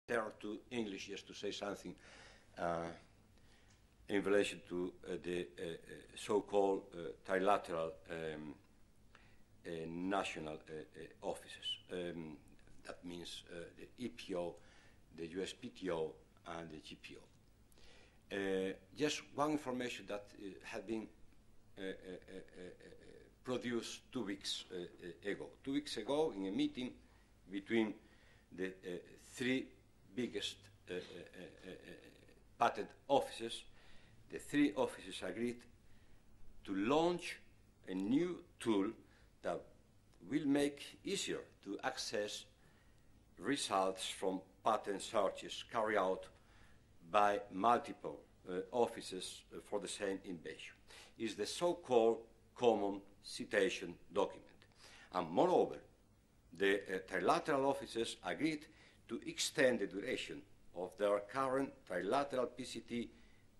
turn to English just to say something in relation to the so-called trilateral national offices. That means the EPO, the USPTO, and the GPO. Just one information that had been produced 2 weeks ago. 2 weeks ago, in a meeting between the 3 biggest patent offices, the 3 offices agreed to launch a new tool that will make easier to access results from patent searches carried out by multiple offices for the same invention. It's the so-called Common Citation Document. And moreover, the trilateral offices agreed to extend the duration of their current trilateral PCT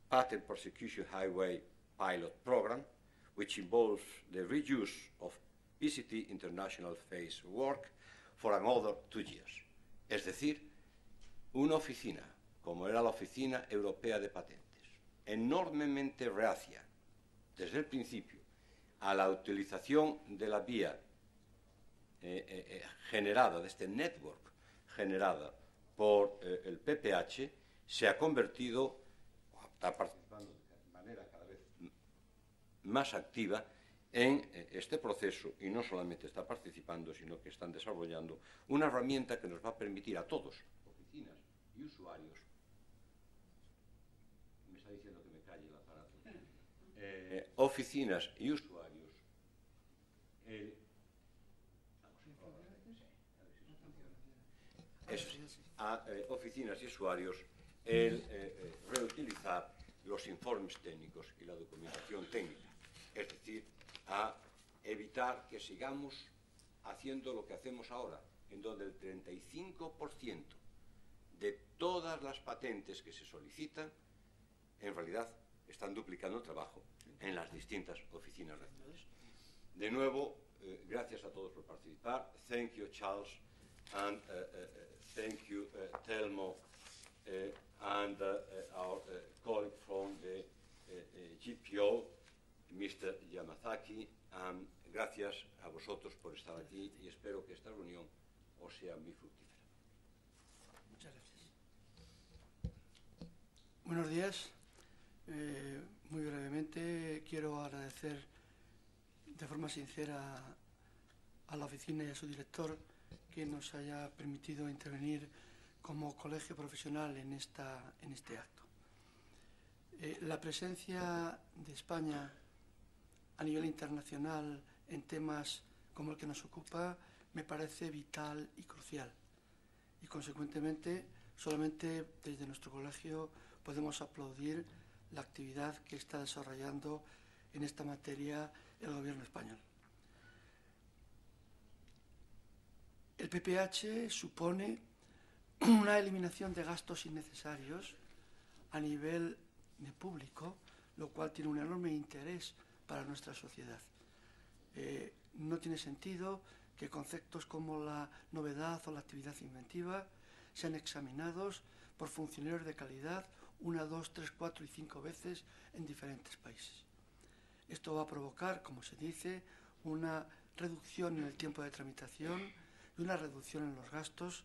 patent prosecution highway pilot program, which involves the reuse of PCT international phase work for another 2 years. Es decir, una oficina, como era la Oficina Europea de Patentes, enormemente reacia desde el principio a la utilización de la vía generada, de este network generada por el PPH, se ha convertido, está participando de manera cada vez más activa en este proceso, y no solamente está participando, sino que están desarrollando una herramienta que nos va a permitir a todos, oficinas y usuarios, me está diciendo que me calle el aparato, oficinas y usuarios, oficinas y usuarios el reutilizar los informes técnicos y la documentación técnica, es decir, a evitar que sigamos haciendo lo que hacemos ahora, en donde el 35% de todas las patentes que se solicitan, en realidad, están duplicando el trabajo en las distintas oficinas regionales. De nuevo, gracias a todos por participar. Thank you, Charles, and thank you, Telmo, and our colleague from the GPO, Mr. Yamazaki. Gracias a vosotros por estar aquí y espero que esta reunión os sea muy fructífera. Muchas gracias. Buenos días. Muy brevemente quiero agradecer de forma sincera a la oficina y a su director que nos haya permitido intervenir como colegio profesional en este acto. La presencia de España a nivel internacional en temas como el que nos ocupa me parece vital y crucial, y consecuentemente solamente desde nuestro colegio podemos aplaudir la actividad que está desarrollando en esta materia el gobierno español. El PPH supone una eliminación de gastos innecesarios a nivel de público, lo cual tiene un enorme interés para nuestra sociedad. No tiene sentido que conceptos como la novedad o la actividad inventiva sean examinados por funcionarios de calidad 1, 2, 3, 4 y 5 veces en diferentes países. Esto va a provocar, como se dice, una reducción en el tiempo de tramitación y una reducción en los gastos,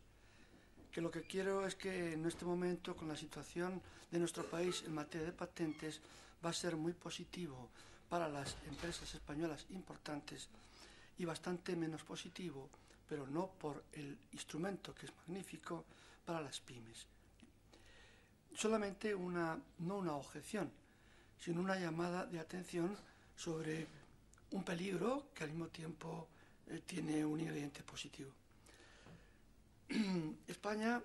que lo que quiero es que en este momento, con la situación de nuestro país en materia de patentes, va a ser muy positivo para las empresas españolas importantes y bastante menos positivo, pero no por el instrumento, que es magnífico, para las pymes. Solamente no una objeción, sino una llamada de atención sobre un peligro que al mismo tiempo tiene un ingrediente positivo. España,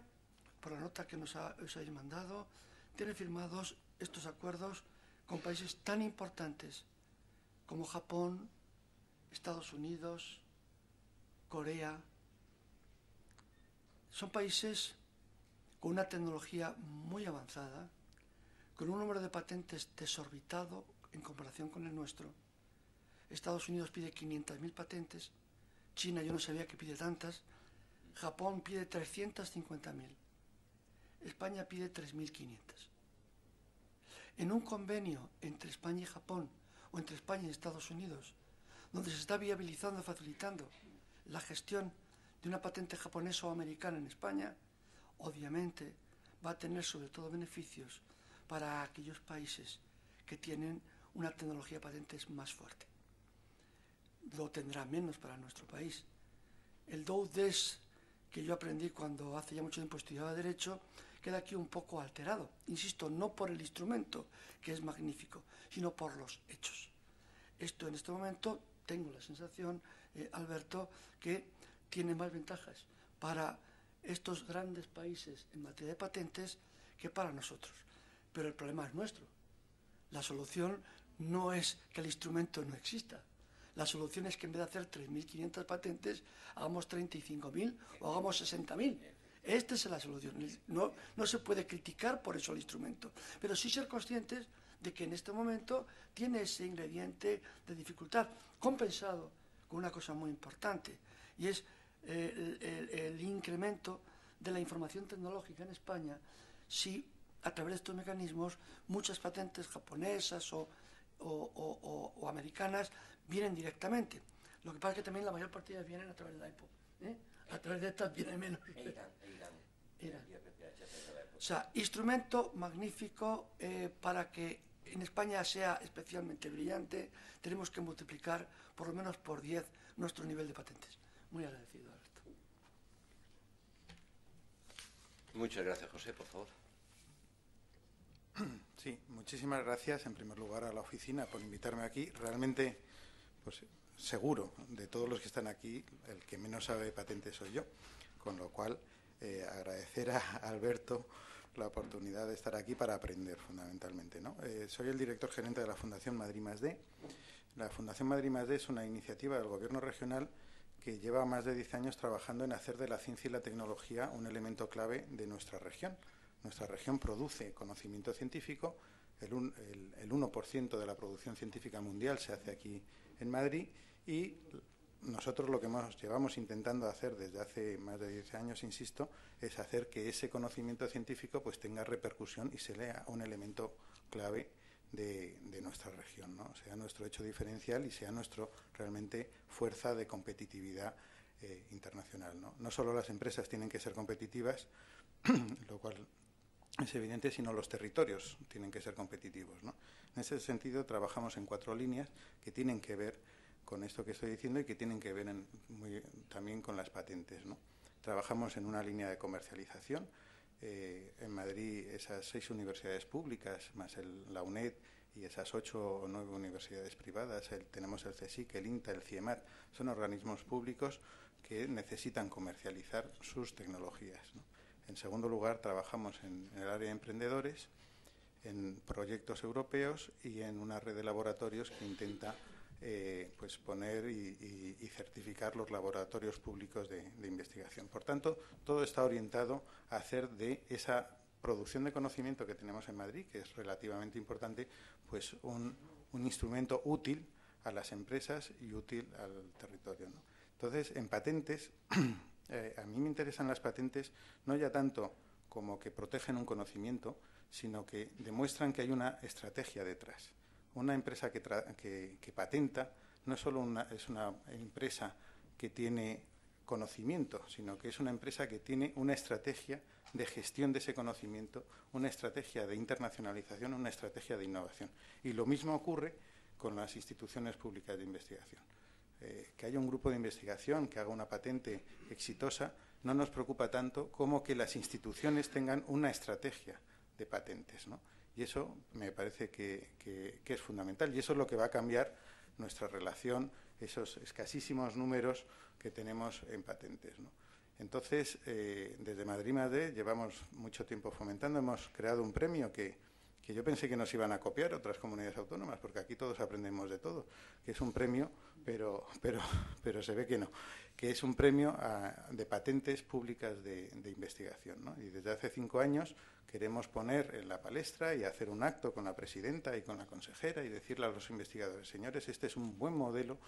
por la nota que os habéis mandado, tiene firmados estos acuerdos con países tan importantes como Japón, Estados Unidos, Corea. Son países con una tecnología muy avanzada, con un número de patentes desorbitado en comparación con el nuestro. Estados Unidos pide 500.000 patentes, China yo no sabía que pide tantas, Japón pide 350.000. España pide 3.500. En un convenio entre España y Japón, o entre España y Estados Unidos, donde se está viabilizando, facilitando la gestión de una patente japonesa o americana en España, obviamente va a tener sobre todo beneficios para aquellos países que tienen una tecnología de patentes más fuerte. Lo tendrá menos para nuestro país. El do-des que yo aprendí cuando hace ya mucho tiempo estudiaba Derecho queda aquí un poco alterado. Insisto, no por el instrumento, que es magnífico, sino por los hechos. Esto en este momento, tengo la sensación, Alberto, que tiene más ventajas para estos grandes países en materia de patentes que para nosotros. Pero el problema es nuestro. La solución no es que el instrumento no exista. La solución es que en vez de hacer 3.500 patentes, hagamos 35.000 o hagamos 60.000. Esta es la solución. No se puede criticar por eso el instrumento, pero sí ser conscientes de que en este momento tiene ese ingrediente de dificultad, compensado con una cosa muy importante, y es el incremento de la información tecnológica en España, si a través de estos mecanismos muchas patentes japonesas o americanas vienen directamente. Lo que pasa es que también la mayor parte de ellas vienen a través de la EPO. A través de estas vienen menos. Irán. O sea, instrumento magnífico para que en España sea especialmente brillante. Tenemos que multiplicar por lo menos por 10 nuestro nivel de patentes. Muy agradecido, Alberto. Muchas gracias, José, por favor. Sí, muchísimas gracias en primer lugar a la oficina por invitarme aquí. Realmente, pues seguro, de todos los que están aquí, el que menos sabe de patentes soy yo, con lo cual agradecer a Alberto la oportunidad de estar aquí para aprender fundamentalmente, ¿no? Soy el director gerente de la Fundación Madrid+D. La Fundación Madrid+D es una iniciativa del Gobierno regional que lleva más de 10 años trabajando en hacer de la ciencia y la tecnología un elemento clave de nuestra región. Nuestra región produce conocimiento científico, el 1% de la producción científica mundial se hace aquí en Madrid, y nosotros lo que llevamos intentando hacer desde hace más de 10 años, insisto, es hacer que ese conocimiento científico pues tenga repercusión y se lea un elemento clave de nuestra región, ¿no? Sea nuestro hecho diferencial y sea nuestra realmente fuerza de competitividad internacional, ¿no? No solo las empresas tienen que ser competitivas, lo cual es evidente, sino los territorios tienen que ser competitivos, ¿no? En ese sentido, trabajamos en 4 líneas que tienen que ver con esto que estoy diciendo y que tienen que ver también con las patentes, ¿no? Trabajamos en una línea de comercialización. En Madrid, esas 6 universidades públicas, más la UNED, y esas 8 o 9 universidades privadas, tenemos el CSIC, el INTA, el CIEMAT, son organismos públicos que necesitan comercializar sus tecnologías, ¿no? En segundo lugar, trabajamos en el área de emprendedores, en proyectos europeos y en una red de laboratorios que intenta pues poner y certificar los laboratorios públicos de investigación. Por tanto, todo está orientado a hacer de esa producción de conocimiento que tenemos en Madrid, que es relativamente importante, pues un instrumento útil a las empresas y útil al territorio, ¿no? Entonces, en patentes, a mí me interesan las patentes no ya tanto como que protegen un conocimiento, sino que demuestran que hay una estrategia detrás. Una empresa que patenta no es solo es una empresa que tiene conocimiento, sino que es una empresa que tiene una estrategia de gestión de ese conocimiento, una estrategia de internacionalización, una estrategia de innovación. Y lo mismo ocurre con las instituciones públicas de investigación. Que haya un grupo de investigación que haga una patente exitosa no nos preocupa tanto como que las instituciones tengan una estrategia de patentes, ¿no? Y eso me parece que es fundamental, y eso es lo que va a cambiar nuestra relación, esos escasísimos números que tenemos en patentes, ¿no? Entonces, desde Madrid+D llevamos mucho tiempo fomentando, hemos creado un premio que yo pensé que nos iban a copiar otras comunidades autónomas, porque aquí todos aprendemos de todo, que es un premio, pero se ve que no, que es un premio de patentes públicas de investigación, ¿no? Y desde hace 5 años queremos poner en la palestra y hacer un acto con la presidenta y con la consejera y decirle a los investigadores, señores, este es un buen modelo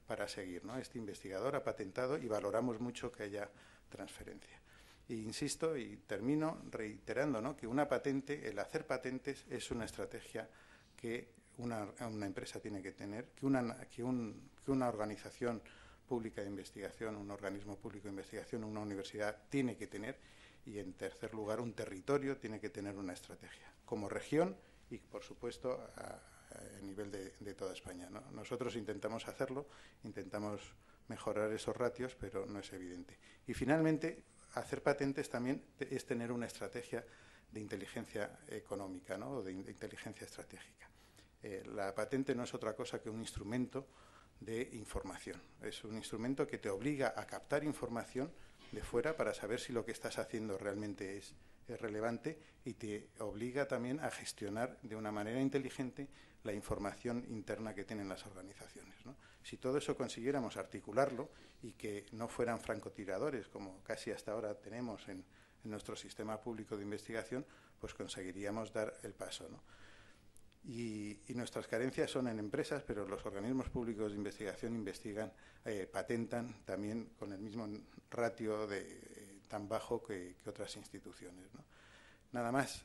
para seguir, ¿no? Este investigador ha patentado y valoramos mucho que haya transferencia. E insisto y termino reiterando, ¿no?, que una patente, el hacer patentes, es una estrategia que una empresa tiene que tener, que una organización pública de investigación, un organismo público de investigación, una universidad tiene que tener, y en tercer lugar un territorio tiene que tener una estrategia, como región y por supuesto a nivel de toda España, ¿no? Nosotros intentamos hacerlo, intentamos mejorar esos ratios, pero no es evidente. Y finalmente, hacer patentes también es tener una estrategia de inteligencia económica, ¿no?, o de inteligencia estratégica. La patente no es otra cosa que un instrumento de información. Es un instrumento que te obliga a captar información de fuera para saber si lo que estás haciendo realmente es relevante, y te obliga también a gestionar de una manera inteligente la información interna que tienen las organizaciones, ¿no? Si todo eso consiguiéramos articularlo y que no fueran francotiradores, como casi hasta ahora tenemos en nuestro sistema público de investigación, pues conseguiríamos dar el paso, ¿no? Y nuestras carencias son en empresas, pero los organismos públicos de investigación investigan, patentan también con el mismo ratio tan bajo que otras instituciones, ¿no? Nada más,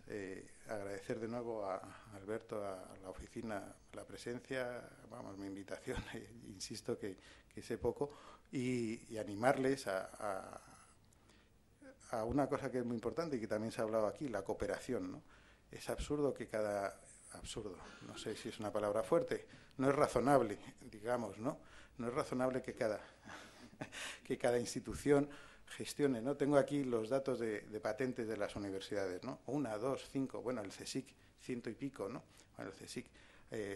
agradecer de nuevo a Alberto, a la oficina, la presencia, vamos, mi invitación, insisto que sé poco, y animarles a una cosa que es muy importante y que también se ha hablado aquí, la cooperación, ¿no? Es absurdo que absurdo, no sé si es una palabra fuerte, no es razonable, digamos, ¿no? No es razonable que cada institución gestione, ¿no? Tengo aquí los datos de patentes de las universidades, ¿no? 1, 2, 5, bueno, el CSIC, 100 y pico, ¿no? Bueno, el CSIC,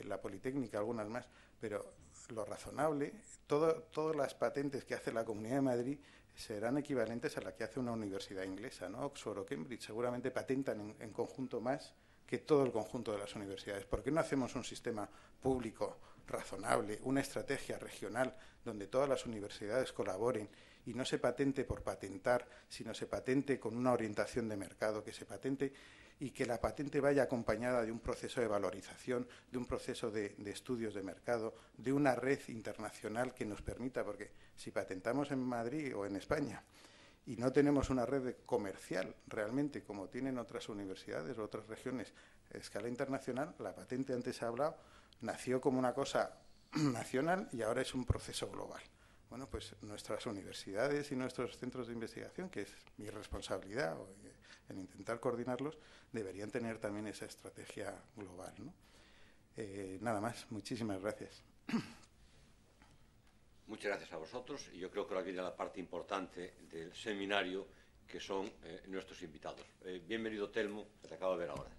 la Politécnica, algunas más, pero lo razonable, todas las patentes que hace la Comunidad de Madrid serán equivalentes a la que hace una universidad inglesa, ¿no? Oxford o Cambridge, seguramente patentan en conjunto más que todo el conjunto de las universidades. ¿Por qué no hacemos un sistema público razonable, una estrategia regional donde todas las universidades colaboren y no se patente por patentar, sino se patente con una orientación de mercado, que se patente y que la patente vaya acompañada de un proceso de valorización, de un proceso de estudios de mercado, de una red internacional que nos permita, porque si patentamos en Madrid o en España y no tenemos una red comercial realmente como tienen otras universidades o otras regiones a escala internacional, la patente, antes se ha hablado, nació como una cosa nacional y ahora es un proceso global. Bueno, pues nuestras universidades y nuestros centros de investigación, que es mi responsabilidad en intentar coordinarlos, deberían tener también esa estrategia global, ¿no? Nada más, muchísimas gracias. Muchas gracias a vosotros, y yo creo que ahora viene la parte importante del seminario, que son nuestros invitados. Bienvenido, Telmo, que te acabo de ver ahora.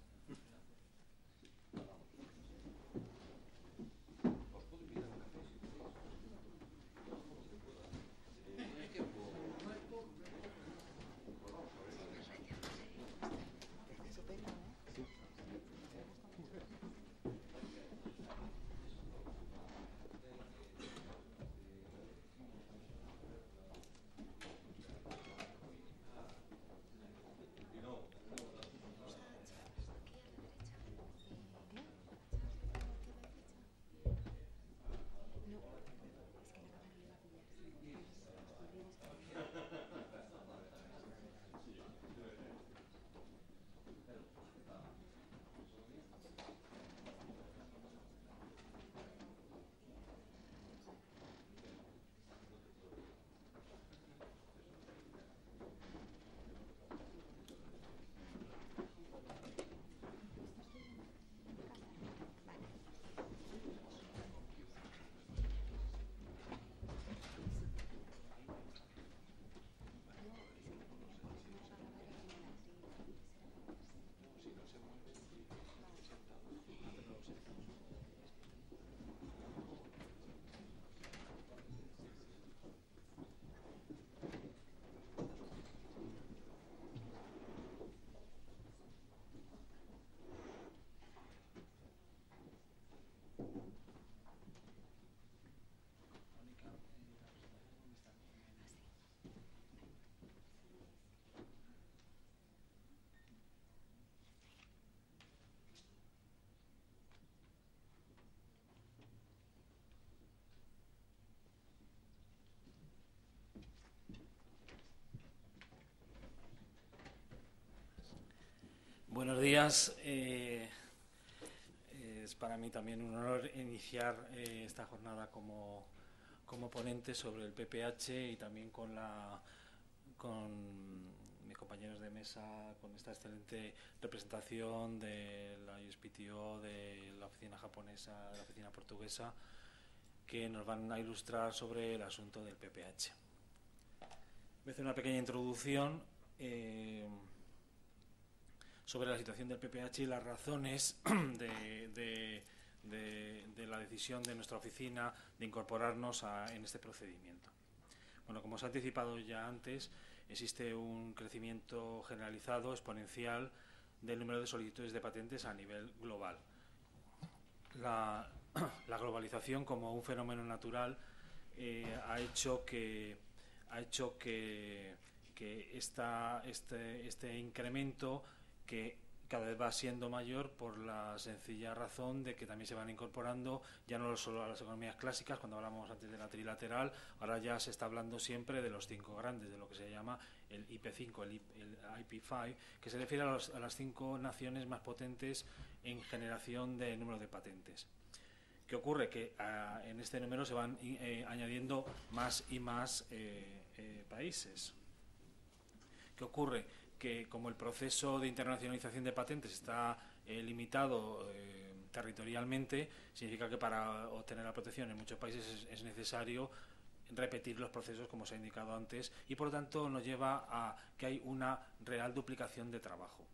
Buenos días. Es para mí también un honor iniciar esta jornada como ponente sobre el PPH y también con mis compañeros de mesa, con esta excelente representación de la USPTO, de la oficina japonesa, de la oficina portuguesa, que nos van a ilustrar sobre el asunto del PPH. Voy a hacer una pequeña introducción sobre la situación del PPH y las razones de la decisión de nuestra oficina de incorporarnos en este procedimiento. Bueno, como os he anticipado ya antes, existe un crecimiento generalizado, exponencial, del número de solicitudes de patentes a nivel global. La globalización, como un fenómeno natural, ha hecho que este incremento, que cada vez va siendo mayor por la sencilla razón de que también se van incorporando ya no solo a las economías clásicas. Cuando hablamos antes de la trilateral, ahora ya se está hablando siempre de los 5 grandes, de lo que se llama el IP5, el IP5, que se refiere a las 5 naciones más potentes en generación de número de patentes. ¿Qué ocurre? Que en este número se van añadiendo más y más países. ¿Qué ocurre? Que como el proceso de internacionalización de patentes está limitado territorialmente, significa que para obtener la protección en muchos países es necesario repetir los procesos, como se ha indicado antes, y por lo tanto nos lleva a que hay una real duplicación de trabajo.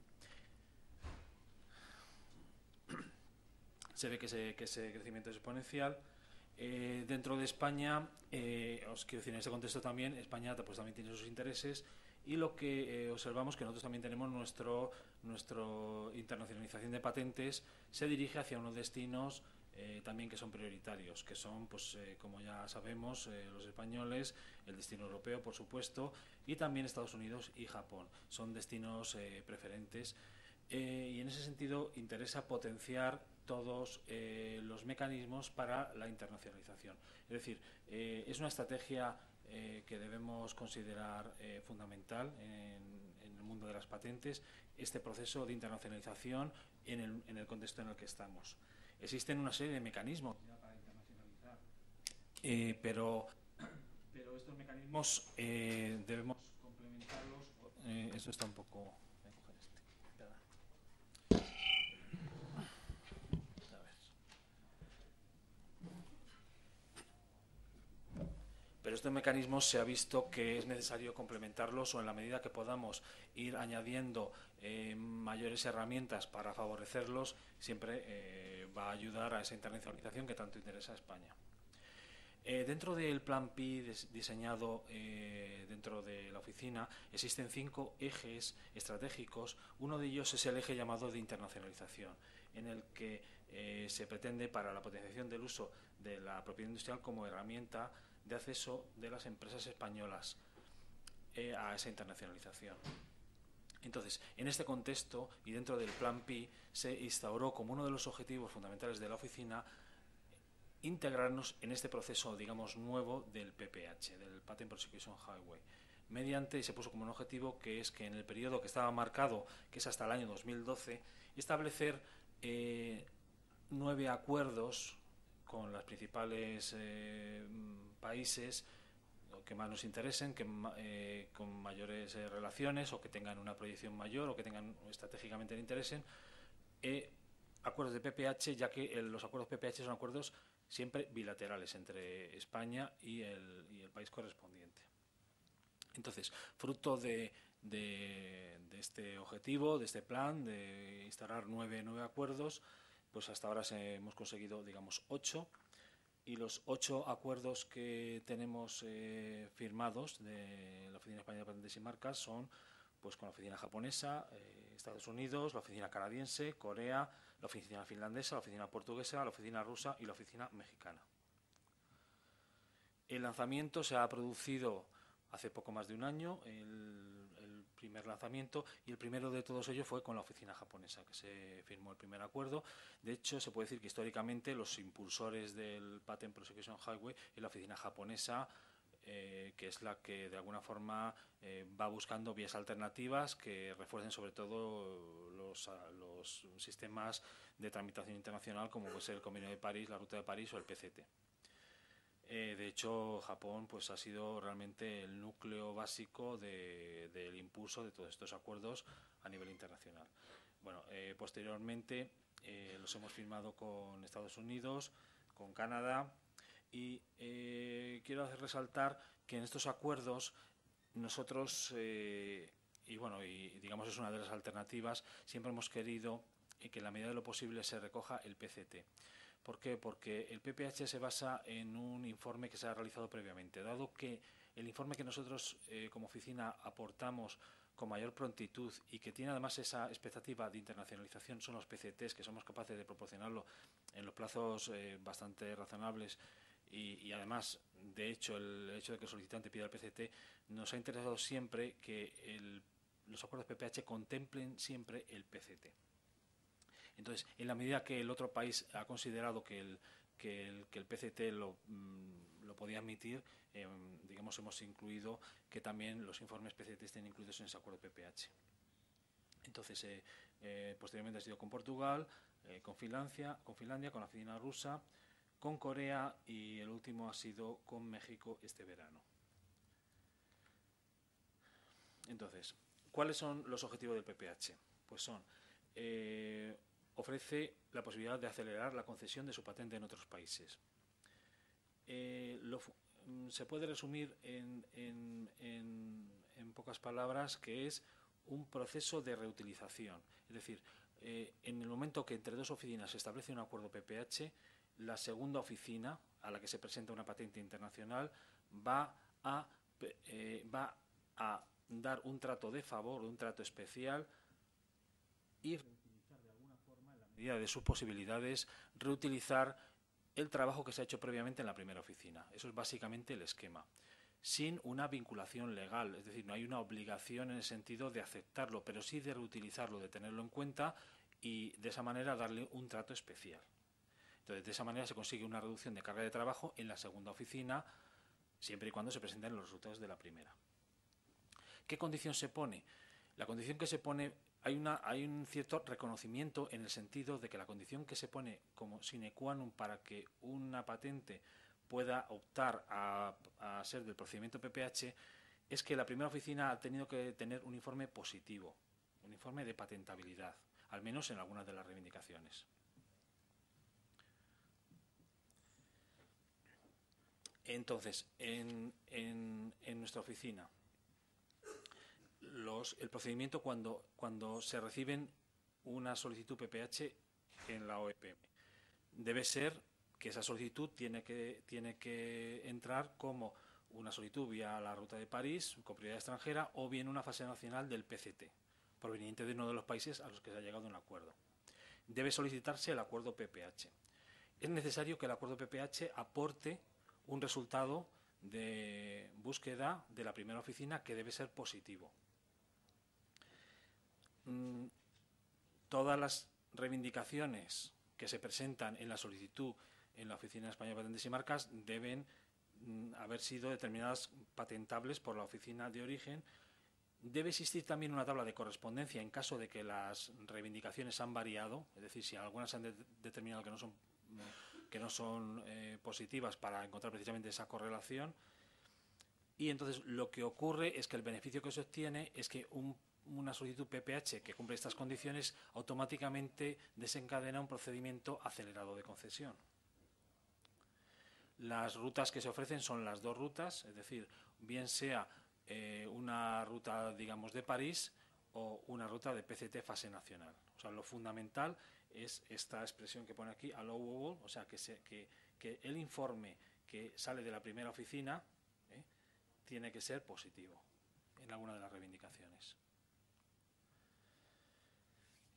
Se ve que ese crecimiento es exponencial. Dentro de España, os quiero decir, en este contexto también, España pues también tiene sus intereses, y lo que observamos que nosotros también tenemos nuestra internacionalización de patentes se dirige hacia unos destinos también que son prioritarios, que son, pues como ya sabemos, los españoles, el destino europeo, por supuesto, y también Estados Unidos y Japón. Son destinos preferentes, y en ese sentido interesa potenciar todos los mecanismos para la internacionalización. Es decir, es una estrategia que debemos considerar fundamental en el mundo de las patentes, este proceso de internacionalización en el contexto en el que estamos. Existen una serie de mecanismos para internacionalizar, pero estos mecanismos debemos complementarlos. Eso está un poco... Voy a coger este. Pero estos mecanismos se ha visto que es necesario complementarlos, o en la medida que podamos ir añadiendo mayores herramientas para favorecerlos, siempre va a ayudar a esa internacionalización que tanto interesa a España. Dentro del Plan PI diseñado dentro de la oficina existen 5 ejes estratégicos. Uno de ellos es el eje llamado de internacionalización, en el que se pretende, para la potenciación del uso de la propiedad industrial como herramienta de acceso de las empresas españolas a esa internacionalización. Entonces, en este contexto y dentro del Plan PI se instauró como uno de los objetivos fundamentales de la oficina integrarnos en este proceso, digamos, nuevo del PPH, del Patent Prosecution Highway, mediante, se puso como un objetivo, que es que en el periodo que estaba marcado, que es hasta el año 2012, establecer 9 acuerdos con los principales países que más nos interesen, con mayores relaciones, o que tengan una proyección mayor, o que tengan estratégicamente interesen, acuerdos de PPH, ya que los acuerdos PPH son acuerdos siempre bilaterales entre España y el país correspondiente. Entonces, fruto de este objetivo, de este plan, de instaurar 9 acuerdos, pues hasta ahora hemos conseguido, digamos, 8, y los 8 acuerdos que tenemos firmados de la Oficina Española de Patentes y Marcas son, pues, con la oficina japonesa, Estados Unidos, la oficina canadiense, Corea, la oficina finlandesa, la oficina portuguesa, la oficina rusa y la oficina mexicana. El lanzamiento se ha producido hace poco más de un año, el primer lanzamiento, y el primero de todos ellos fue con la oficina japonesa, que se firmó el primer acuerdo. De hecho, se puede decir que históricamente los impulsores del Patent Prosecution Highway es la oficina japonesa, que es la que de alguna forma va buscando vías alternativas que refuercen sobre todo los sistemas de tramitación internacional, como puede ser el Convenio de París, la Ruta de París o el PCT. De hecho, Japón pues ha sido realmente el núcleo básico del impulso de todos estos acuerdos a nivel internacional. Bueno, posteriormente los hemos firmado con Estados Unidos, con Canadá, y quiero hacer resaltar que en estos acuerdos nosotros, y digamos es una de las alternativas, siempre hemos querido que en la medida de lo posible se recoja el PCT. ¿Por qué? Porque el PPH se basa en un informe que se ha realizado previamente. Dado que el informe que nosotros como oficina aportamos con mayor prontitud y que tiene además esa expectativa de internacionalización son los PCTs, que somos capaces de proporcionarlo en los plazos bastante razonables, y además, de hecho, el hecho de que el solicitante pida el PCT nos ha interesado siempre que los acuerdos PPH contemplen siempre el PCT. Entonces, en la medida que el otro país ha considerado que el PCT lo podía admitir, digamos, hemos incluido que también los informes PCT estén incluidos en ese acuerdo PPH. Entonces, posteriormente ha sido con Portugal, con Finlandia, con la oficina rusa, con Corea, y el último ha sido con México este verano. Entonces, ¿cuáles son los objetivos del PPH? Pues son... ofrece la posibilidad de acelerar la concesión de su patente en otros países. Se puede resumir en pocas palabras que es un proceso de reutilización. Es decir, en el momento que entre dos oficinas se establece un acuerdo PPH, la segunda oficina a la que se presenta una patente internacional va a dar un trato de favor, un trato especial, y medida de sus posibilidades, reutilizar el trabajo que se ha hecho previamente en la primera oficina. Eso es básicamente el esquema, sin una vinculación legal, es decir, no hay una obligación en el sentido de aceptarlo, pero sí de reutilizarlo, de tenerlo en cuenta y de esa manera darle un trato especial. Entonces, de esa manera se consigue una reducción de carga de trabajo en la segunda oficina, siempre y cuando se presenten los resultados de la primera. ¿Qué condición se pone? La condición que se pone... Hay un cierto reconocimiento en el sentido de que la condición que se pone como sine qua non para que una patente pueda optar a ser del procedimiento PPH es que la primera oficina ha tenido que tener un informe positivo, un informe de patentabilidad, al menos en algunas de las reivindicaciones. Entonces, en nuestra oficina, el procedimiento cuando se reciben una solicitud PPH en la OEPM debe ser que esa solicitud tiene que entrar como una solicitud vía la Ruta de París con prioridad extranjera o bien una fase nacional del PCT proveniente de uno de los países a los que se ha llegado un acuerdo. Debe solicitarse el acuerdo PPH. Es necesario que el acuerdo PPH aporte un resultado de búsqueda de la primera oficina que debe ser positivo. Todas las reivindicaciones que se presentan en la solicitud en la Oficina Española de Patentes y Marcas deben haber sido determinadas patentables por la oficina de origen. Debe existir también una tabla de correspondencia en caso de que las reivindicaciones han variado, es decir, si algunas se han determinado que no son positivas, para encontrar precisamente esa correlación. Y entonces lo que ocurre es que el beneficio que se obtiene es que una solicitud PPH que cumple estas condiciones automáticamente desencadena un procedimiento acelerado de concesión. Las rutas que se ofrecen son las dos rutas, es decir, bien sea una ruta, digamos, de París o una ruta de PCT fase nacional. O sea, lo fundamental es esta expresión que pone aquí, allowable, o sea, que el informe que sale de la primera oficina tiene que ser positivo en alguna de las reivindicaciones.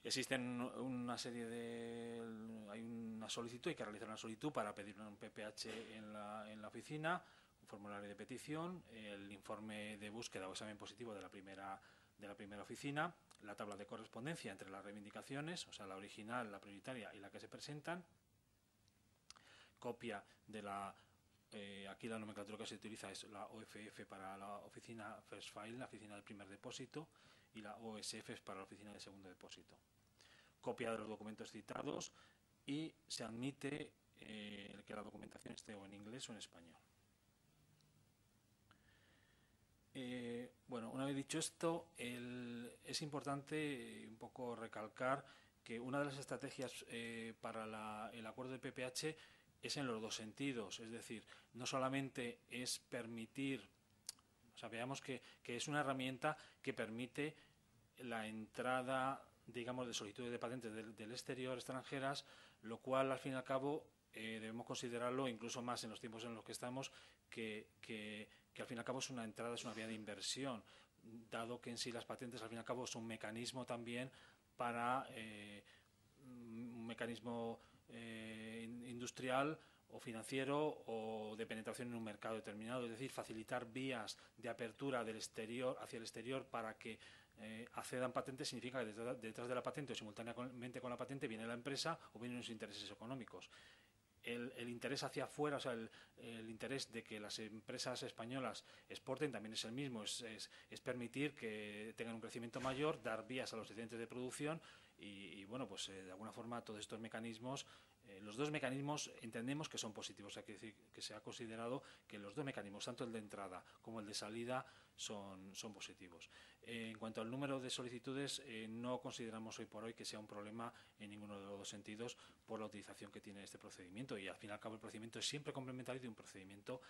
Existen una serie hay una solicitud, hay que realizar una solicitud para pedir un PPH en la oficina, un formulario de petición, el informe de búsqueda o examen positivo de la primera oficina, la tabla de correspondencia entre las reivindicaciones, o sea, la original, la prioritaria y la que se presentan, copia de aquí la nomenclatura que se utiliza es la OFF para la oficina First File, la oficina del primer depósito, y la OSF es para la oficina de segundo depósito. copia de los documentos citados y se admite que la documentación esté o en inglés o en español. Bueno, una vez dicho esto, es importante un poco recalcar que una de las estrategias para el acuerdo de PPH es en los dos sentidos, es decir, no solamente es permitir, o sea, veamos que es una herramienta que permite la entrada, digamos, de solicitudes de patentes del exterior, extranjeras, lo cual al fin y al cabo debemos considerarlo, incluso más en los tiempos en los que estamos, que al fin y al cabo es una entrada, es una vía de inversión, dado que en sí las patentes al fin y al cabo es un mecanismo también para un mecanismo industrial o financiero o de penetración en un mercado determinado, es decir, facilitar vías de apertura del exterior hacia el exterior para que accedan patentes significa que detrás de la patente o simultáneamente con la patente viene la empresa o vienen los intereses económicos. El interés hacia afuera, o sea, el interés de que las empresas españolas exporten también es el mismo, es permitir que tengan un crecimiento mayor, dar vías a los excedentes de producción y bueno, pues de alguna forma todos estos mecanismos, los dos mecanismos entendemos que son positivos, o sea, que se ha considerado que los dos mecanismos, tanto el de entrada como el de salida, son positivos. En cuanto al número de solicitudes, no consideramos hoy por hoy que sea un problema en ninguno de los dos sentidos por la utilización que tiene este procedimiento y al fin y al cabo el procedimiento es siempre complementario de un procedimiento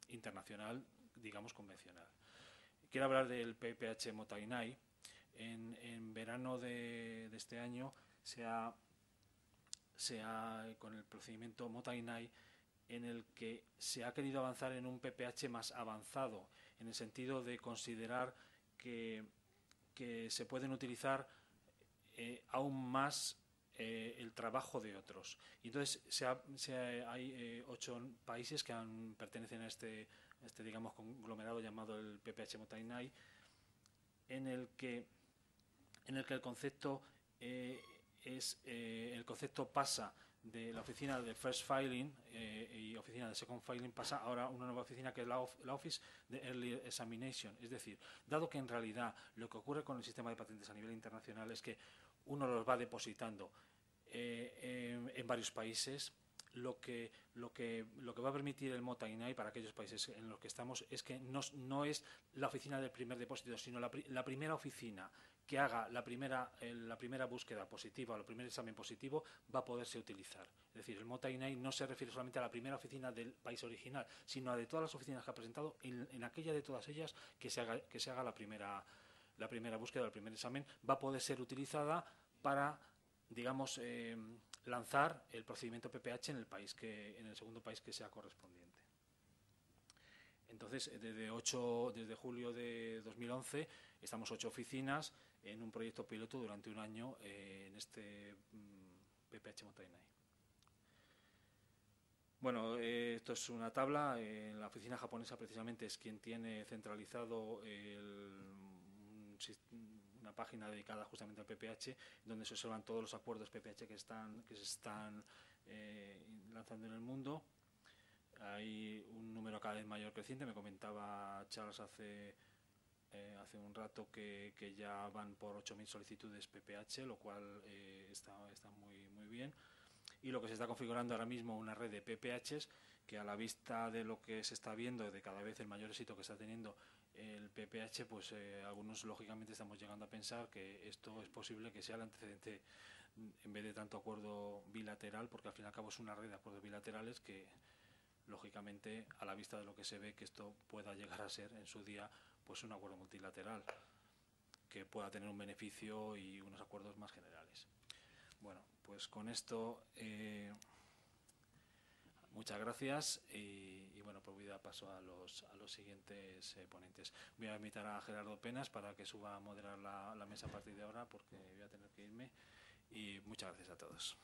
internacional, digamos, convencional. Quiero hablar del PPH Motainai. En verano de este año se ha con el procedimiento Motainai, en el que se ha querido avanzar en un PPH más avanzado, en el sentido de considerar que se pueden utilizar aún más el trabajo de otros. Y entonces hay 8 países que pertenecen a este digamos conglomerado llamado el PPH Motainai, en el que el concepto el concepto pasa de la oficina de First Filing y oficina de Second Filing, pasa ahora a una nueva oficina que es la Office de Early Examination. Es decir, dado que en realidad lo que ocurre con el sistema de patentes a nivel internacional es que uno los va depositando en varios países, lo que va a permitir el Motainai para aquellos países en los que estamos es que no es la oficina del primer depósito, sino la primera oficina que haga la primera búsqueda positiva o el primer examen positivo va a poderse utilizar. Es decir, el Motainai no se refiere solamente a la primera oficina del país original, sino a de todas las oficinas que ha presentado, en aquella de todas ellas que se haga la primera búsqueda o el primer examen, va a poder ser utilizada para, digamos, lanzar el procedimiento PPH en el segundo país que sea correspondiente. Entonces, desde julio de 2011 estamos 8 oficinas en un proyecto piloto durante un año en este PPH Motainai. Bueno, esto es una tabla. En la oficina japonesa precisamente es quien tiene centralizado una página dedicada justamente al PPH, donde se observan todos los acuerdos PPH que se están lanzando en el mundo. Hay un número cada vez mayor creciente. Me comentaba Charles hace un rato que ya van por 8.000 solicitudes PPH, lo cual está muy bien. Y lo que se está configurando ahora mismo una red de PPHs que, a la vista de lo que se está viendo, de cada vez el mayor éxito que está teniendo el PPH, pues algunos lógicamente estamos llegando a pensar que esto es posible que sea el antecedente en vez de tanto acuerdo bilateral, porque al fin y al cabo es una red de acuerdos bilaterales que lógicamente, a la vista de lo que se ve, que esto pueda llegar a ser en su día pues un acuerdo multilateral que pueda tener un beneficio y unos acuerdos más generales. Bueno, pues con esto muchas gracias y bueno, pues voy a dar paso a los siguientes ponentes. Voy a invitar a Gerardo Penas para que suba a moderar la mesa a partir de ahora, porque voy a tener que irme, y muchas gracias a todos.